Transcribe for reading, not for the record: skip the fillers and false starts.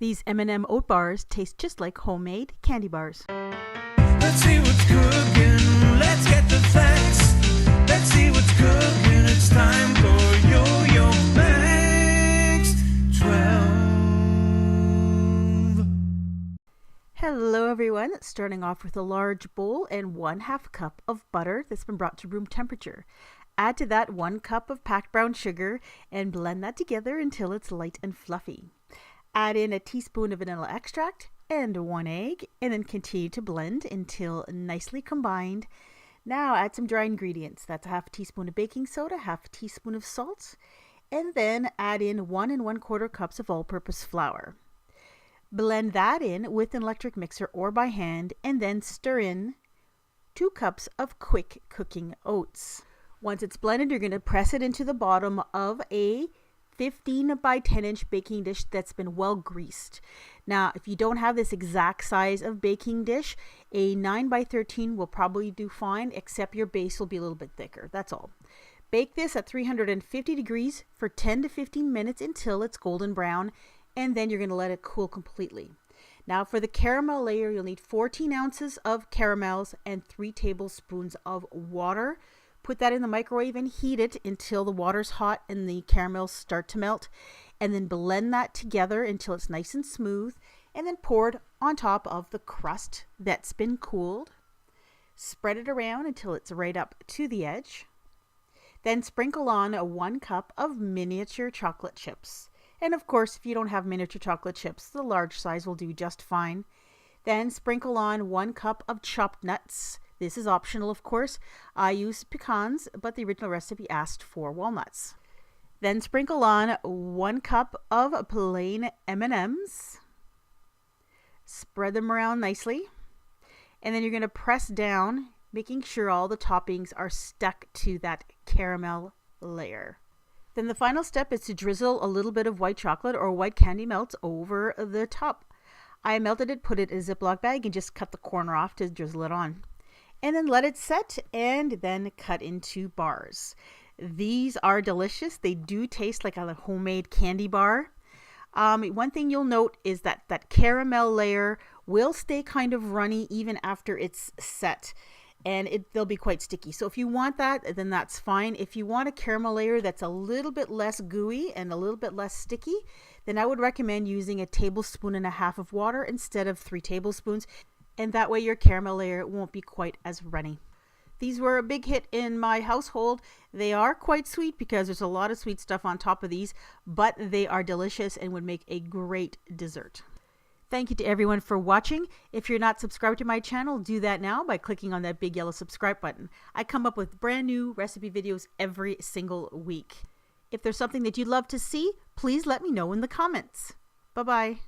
These M&M Oat Bars taste just like homemade candy bars. Let's see what's cooking. Let's get the facts. Let's see what's cooking. It's time for yoyomax12. Hello everyone, starting off with a large bowl and 1/2 cup of butter that's been brought to room temperature. Add to that 1 cup of packed brown sugar and blend that together until it's light and fluffy. Add in a teaspoon of vanilla extract and 1 egg, and then continue to blend until nicely combined. Now add some dry ingredients. That's a 1/2 teaspoon of baking soda, 1/2 teaspoon of salt, and then add in 1 1/4 cups of all-purpose flour. Blend that in with an electric mixer or by hand, and then stir in 2 cups of quick cooking oats. Once it's blended, you're going to press it into the bottom of a 15 by 10 inch baking dish that's been well greased. Now, if you don't have this exact size of baking dish, a 9 by 13 will probably do fine, except your base will be a little bit thicker. That's all. Bake this at 350 degrees for 10 to 15 minutes until it's golden brown, and then you're going to let it cool completely. Now for the caramel layer, you'll need 14 ounces of caramels and 3 tablespoons of water. Put that in the microwave and heat it until the water's hot and the caramels start to melt, and then blend that together until it's nice and smooth, and then pour it on top of the crust that's been cooled. Spread it around until it's right up to the edge. Then sprinkle on 1 cup of miniature chocolate chips. And of course, if you don't have miniature chocolate chips, the large size will do just fine. Then sprinkle on 1 cup of chopped nuts. This is optional, of course. I use pecans, but the original recipe asked for walnuts. Then sprinkle on 1 cup of plain M&Ms. Spread them around nicely. And then you're going to press down, making sure all the toppings are stuck to that caramel layer. Then the final step is to drizzle a little bit of white chocolate or white candy melt over the top. I melted it, put it in a Ziploc bag, and just cut the corner off to drizzle it on. And then let it set, and then cut into bars. These are delicious. They do taste like a homemade candy bar. One thing you'll note is that that caramel layer will stay kind of runny even after it's set, and they'll be quite sticky. So if you want that, then that's fine. If you want a caramel layer that's a little bit less gooey and a little bit less sticky, then I would recommend using 1.5 tablespoons of water instead of 3 tablespoons. And that way your caramel layer won't be quite as runny. These were a big hit in my household. They are quite sweet because there's a lot of sweet stuff on top of these, but they are delicious and would make a great dessert. Thank you to everyone for watching. If you're not subscribed to my channel, do that now by clicking on that big yellow subscribe button. I come up with brand new recipe videos every single week. If there's something that you'd love to see, please let me know in the comments. Bye-bye.